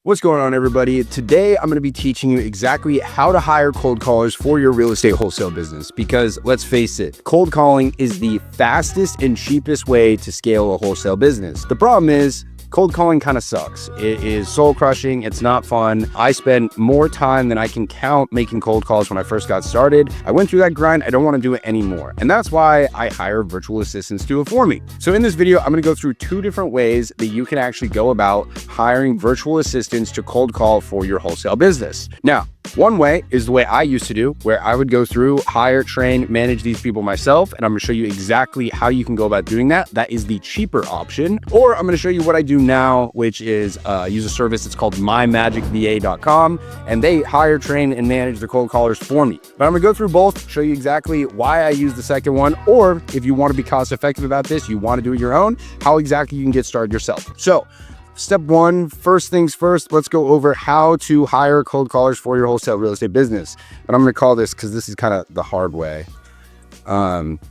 What's going on, everybody? Today, I'm going to be teaching you exactly how to hire cold callers for your real estate wholesale business. Because let's face it, cold calling is the fastest and cheapest way to scale a wholesale business. The problem is, cold calling kind of sucks. It is soul crushing. It's not fun. I spent more time than I can count making cold calls when I first got started. I went through that grind. I don't want to do it anymore. And that's why I hire virtual assistants to do it for me. So in this video, I'm going to go through 2 different ways that you can actually go about hiring virtual assistants to cold call for your wholesale business. Now, one way is the way I used to do, where I would go through, hire, train, manage these people myself, and I'm going to show you exactly how you can go about doing that. That is the cheaper option. Or I'm going to show you what I do now, which is use a service that's called mymagicva.com, and they hire, train, and manage the cold callers for me. But I'm going to go through both, show you exactly why I use the second one, or if you want to be cost effective about this, you want to do it your own, how exactly you can get started yourself. So step 1, first things first, let's go over how to hire cold callers for your wholesale real estate business. But I'm going to call this, because this is kind of the hard way.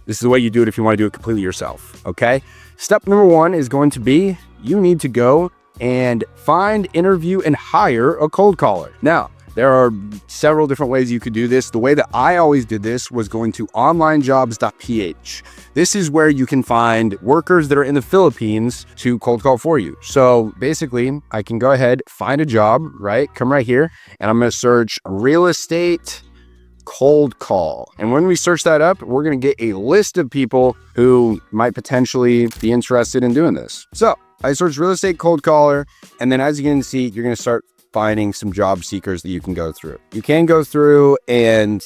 This is the way you do it if you want to do it completely yourself, okay? Step number 1 is going to be, you need to go and find, interview, and hire a cold caller. Now, there are several different ways you could do this. The way that I always did this was going to onlinejobs.ph. This is where you can find workers that are in the Philippines to cold call for you. So basically, I can go ahead, find a job, right? Come right here, and I'm going to search real estate cold call. And when we search that up, we're going to get a list of people who might potentially be interested in doing this. So I search real estate cold caller, and then as you can see, you're going to start finding some job seekers that you can go through. You can go through and,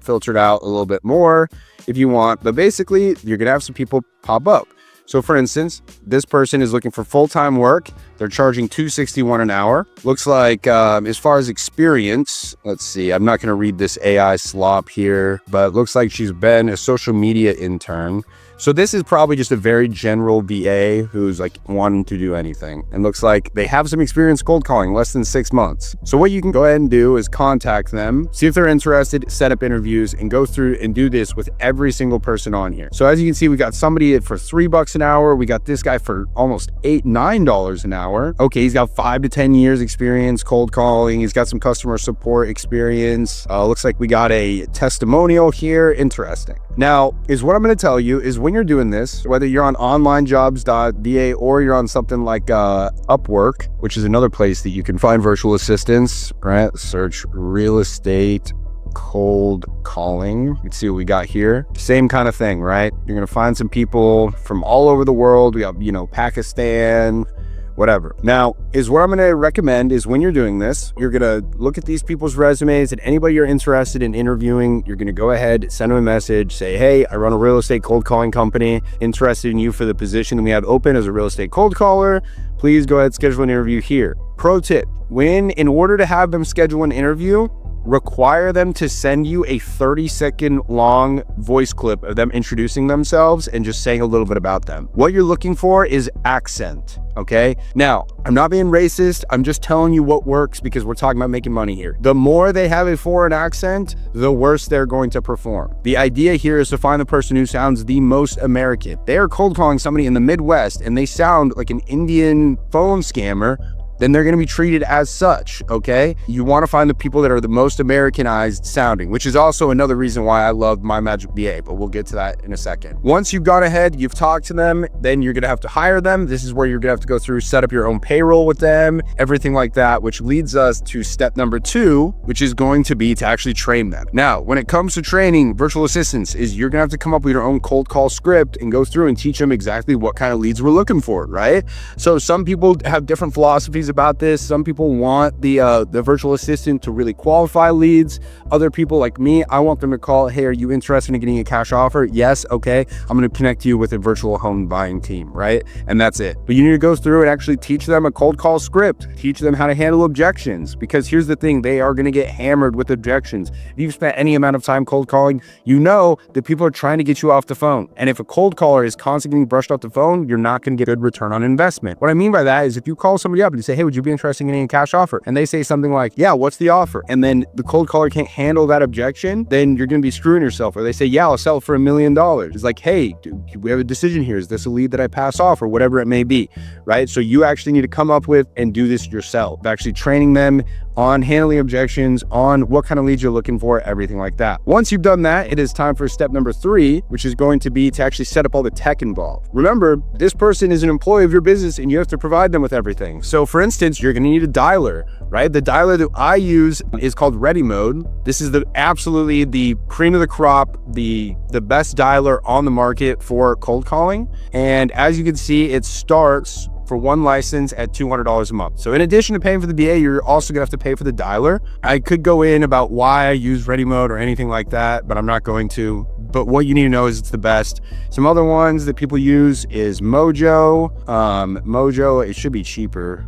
filter it out a little bit more if you want, but basically you're gonna have some people pop up. So for instance, this person is looking for full-time work. They're charging $261 an hour. Looks like as far as experience, let's see, I'm not gonna read this AI slop here, but it looks like she's been a social media intern. So this is probably just a very general VA who's like wanting to do anything. And looks like they have some experience cold calling, less than 6 months. So what you can go ahead and do is contact them, see if they're interested, set up interviews, and go through and do this with every single person on here. So as you can see, we got somebody for $3 an hour. We got this guy for almost $9 an hour. Okay, he's got 5 to 10 years experience cold calling. He's got some customer support experience. Looks like we got a testimonial here. Interesting. Now, is what I'm going to tell you is when you're doing this, whether you're on onlinejobs.va or you're on something like Upwork, which is another place that you can find virtual assistants, right? Search real estate cold calling. Let's see what we got here. Same kind of thing, right? You're going to find some people from all over the world. We got, Pakistan, whatever. Now, is what I'm going to recommend is when you're doing this, you're going to look at these people's resumes, and anybody you're interested in interviewing, you're going to go ahead, send them a message, say, hey, I run a real estate cold calling company, interested in you for the position we have open as a real estate cold caller. Please go ahead, schedule an interview here. Pro tip, in order to have them schedule an interview, require them to send you a 30-second long voice clip of them introducing themselves and just saying a little bit about them. What you're looking for is accent, okay? Now, I'm not being racist. I'm just telling you what works because we're talking about making money here. The more they have a foreign accent, the worse they're going to perform. The idea here is to find the person who sounds the most American. They are cold calling somebody in the Midwest and they sound like an Indian phone scammer, then they're going to be treated as such, okay? You want to find the people that are the most Americanized sounding, which is also another reason why I love MyMagicVA, but we'll get to that in a second. Once you've gone ahead, you've talked to them, then you're going to have to hire them. This is where you're going to have to go through, set up your own payroll with them, everything like that, which leads us to step number 2, which is going to be to actually train them. Now, when it comes to training virtual assistants, is you're going to have to come up with your own cold call script and go through and teach them exactly what kind of leads we're looking for, right? So some people have different philosophies about this. Some people want the virtual assistant to really qualify leads. Other people like me, I want them to call, hey, are you interested in getting a cash offer? Yes, okay. I'm going to connect you with a virtual home buying team, right? And that's it. But you need to go through and actually teach them a cold call script, teach them how to handle objections, because here's the thing, they are going to get hammered with objections. If you've spent any amount of time cold calling, you know that people are trying to get you off the phone. And if a cold caller is constantly getting brushed off the phone, you're not going to get a good return on investment. What I mean by that is if you call somebody up and you say, hey, hey, would you be interested in getting a cash offer? And they say something like, yeah, what's the offer? And then the cold caller can't handle that objection, then you're going to be screwing yourself. Or they say, yeah, I'll sell it for $1 million. It's like, hey, we have a decision here. Is this a lead that I pass off, or whatever it may be, right? So you actually need to come up with and do this yourself, actually training them on handling objections, on what kind of leads you're looking for, everything like that. Once you've done that, it is time for step number 3, which is going to be to actually set up all the tech involved. Remember, this person is an employee of your business and you have to provide them with everything. So for instance, you're going to need a dialer, right? The dialer that I use is called Ready Mode. This is absolutely the cream of the crop, the best dialer on the market for cold calling. And as you can see, it starts for one license at $200 a month. So in addition to paying for the BA, you're also gonna have to pay for the dialer. I could go in about why I use Ready Mode or anything like that, but I'm not going to. But what you need to know is it's the best. Some other ones that people use is Mojo. Mojo, it should be cheaper.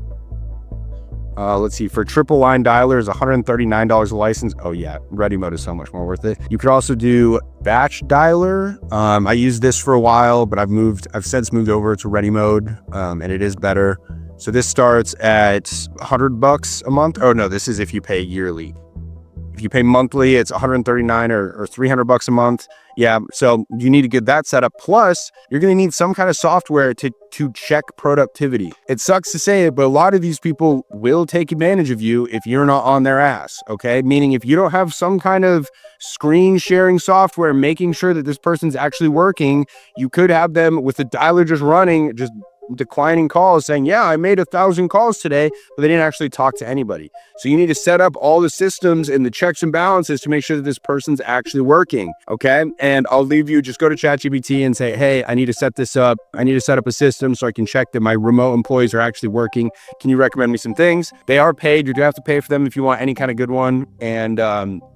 Let's see, for triple line dialer is $139 a license. Oh yeah, Ready Mode is so much more worth it. You could also do batch dialer. I used this for a while, but I've since moved over to Ready Mode, and it is better. So this starts at $100 a month. Oh no, this is if you pay yearly. If you pay monthly, it's $139 or $300 a month. Yeah, so you need to get that set up. Plus, you're going to need some kind of software to check productivity. It sucks to say it, but a lot of these people will take advantage of you if you're not on their ass, okay? Meaning if you don't have some kind of screen sharing software making sure that this person's actually working, you could have them with the dialer just running, just declining calls saying, yeah, I made 1,000 calls today, but they didn't actually talk to anybody. So you need to set up all the systems and the checks and balances to make sure that this person's actually working. Okay. And I'll leave you, just go to ChatGPT and say, hey, I need to set this up. I need to set up a system so I can check that my remote employees are actually working. Can you recommend me some things? They are paid. You do have to pay for them if you want any kind of good one, and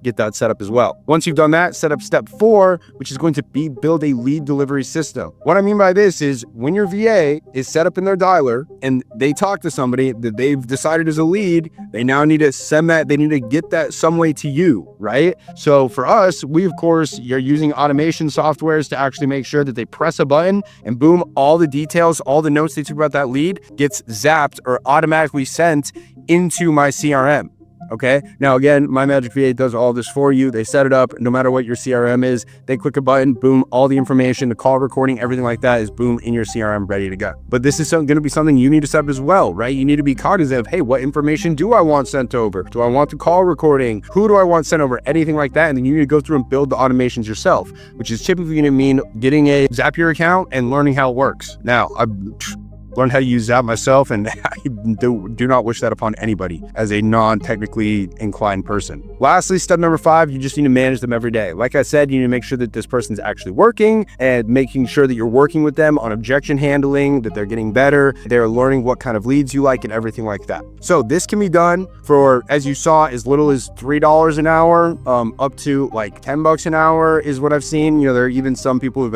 get that set up as well. Once you've done that, set up step 4, which is going to be build a lead delivery system. What I mean by this is when your VA is set up in their dialer and they talk to somebody that they've decided is a lead, they now need to send that, they need to get that some way to you, right? So for us, we of course, you're using automation softwares to actually make sure that they press a button and boom, all the details, all the notes they took about that lead gets zapped or automatically sent into my CRM. Okay. Now, again, My Magic VA does all this for you. They set it up no matter what your CRM is. They click a button, boom, all the information, the call recording, everything like that is boom in your CRM, ready to go. But this is going to be something you need to set up as well, right? You need to be cognizant of, hey, what information do I want sent over? Do I want the call recording? Who do I want sent over? Anything like that. And then you need to go through and build the automations yourself, which is typically going to mean getting a Zapier account and learning how it works. Now, I've learned how to use that myself, and I do not wish that upon anybody as a non-technically inclined person. Lastly, step number 5, you just need to manage them every day. Like I said, you need to make sure that this person's actually working and making sure that you're working with them on objection handling, that they're getting better, they're learning what kind of leads you like and everything like that. So this can be done for, as you saw, as little as $3 an hour, up to like $10 an hour is what I've seen. You know, there are even some people who've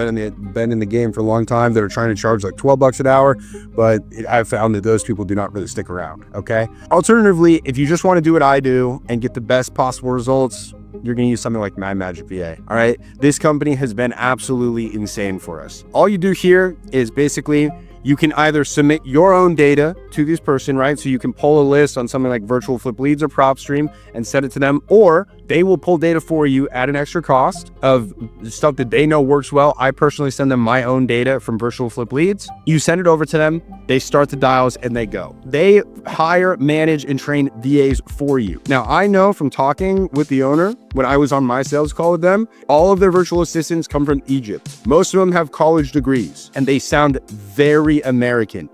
been in the game for a long time that are trying to charge like $12 an hour. But I've found that those people do not really stick around, okay? Alternatively, if you just want to do what I do and get the best possible results, you're going to use something like My Magic VA, all right? This company has been absolutely insane for us. All you do here is basically you can either submit your own data to this person, right? So you can pull a list on something like Virtual Flip Leads or PropStream and send it to them, or they will pull data for you at an extra cost of stuff that they know works well. I personally send them my own data from Virtual Flip Leads. You send it over to them, they start the dials and they go. They hire, manage, and train VAs for you. Now, I know from talking with the owner, when I was on my sales call with them, all of their virtual assistants come from Egypt. Most of them have college degrees and they sound very American.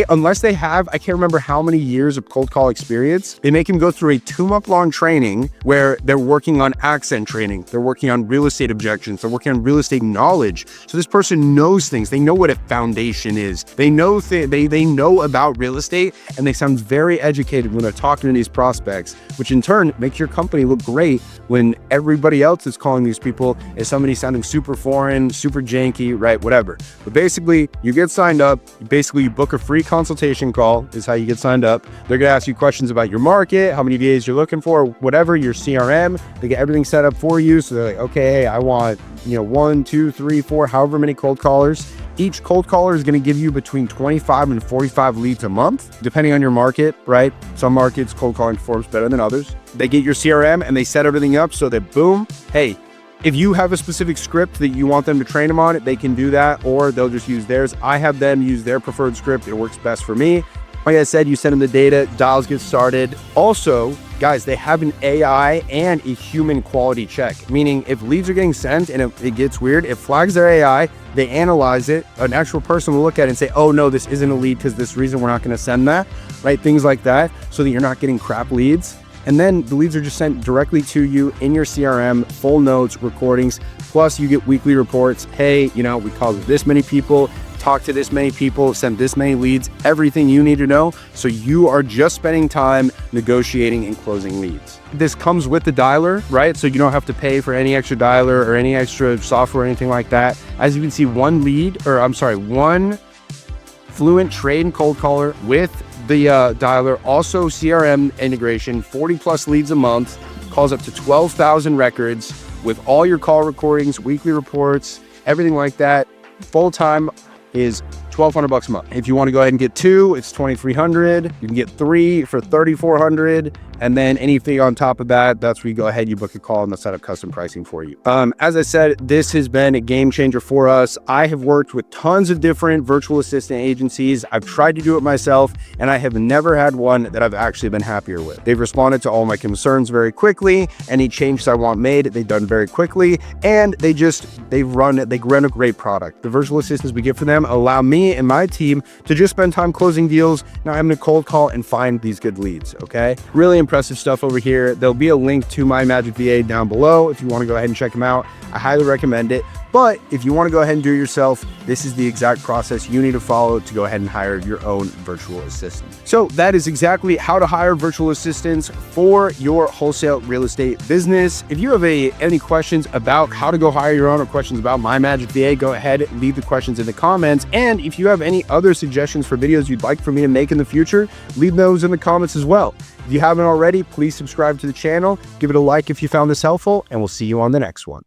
Unless they have, I can't remember how many years of cold call experience, they make them go through a 2-month-long training where they're working on accent training. They're working on real estate objections. They're working on real estate knowledge. So this person knows things. They know what a foundation is. They know they know about real estate, and they sound very educated when they're talking to these prospects, which in turn makes your company look great when everybody else is calling these people as somebody sounding super foreign, super janky, right? Whatever. But basically, you get signed up. You book a free consultation call is how you get signed up. They're going to ask you questions about your market, how many VAs you're looking for, whatever, your CRM. They get everything set up for you. So they're like, okay, hey, I want, 1, 2, 3, 4, however many cold callers. Each cold caller is going to give you between 25 and 45 leads a month, depending on your market, right? Some markets, cold calling performs better than others. They get your CRM and they set everything up so that boom, hey, if you have a specific script that you want them to train them on, they can do that, or they'll just use theirs. I have them use their preferred script. It works best for me. Like I said, you send them the data, dials get started. Also, guys, they have an AI and a human quality check, meaning if leads are getting sent and it gets weird, it flags their AI, they analyze it, an actual person will look at it and say, oh no, this isn't a lead because this reason we're not going to send that, right? Things like that, so that you're not getting crap leads. And then the leads are just sent directly to you in your CRM, full notes, recordings, plus you get weekly reports. Hey, you know, we called this many people, talked to this many people, sent this many leads, everything you need to know. So you are just spending time negotiating and closing leads. This comes with the dialer, right? So you don't have to pay for any extra dialer or any extra software or anything like that. As you can see, one fluent trained cold caller with the dialer, also CRM integration, 40 plus leads a month, calls up to 12,000 records with all your call recordings, weekly reports, everything like that. Full time is $1,200 a month. If you want to go ahead and get two, it's $2,300. You can get three for $3,400. And then anything on top of that, that's where you go ahead, you book a call and they'll set up custom pricing for you. As I said, this has been a game changer for us. I have worked with tons of different virtual assistant agencies. I've tried to do it myself and I have never had one that I've actually been happier with. They've responded to all my concerns very quickly. Any changes I want made, they've done very quickly. And they run a great product. The virtual assistants we get for them allow me and my team to just spend time closing deals. Now I'm going to cold call and find these good leads, okay? Really impressive stuff over here. There'll be a link to my Magic VA down below if you want to go ahead and check them out. I highly recommend it. But if you want to go ahead and do it yourself, this is the exact process you need to follow to go ahead and hire your own virtual assistant. So that is exactly how to hire virtual assistants for your wholesale real estate business. If you have any questions about how to go hire your own or questions about my Magic VA, go ahead and leave the questions in the comments. And if you have any other suggestions for videos you'd like for me to make in the future, leave those in the comments as well. If you haven't already, please subscribe to the channel, give it a like if you found this helpful, and we'll see you on the next one.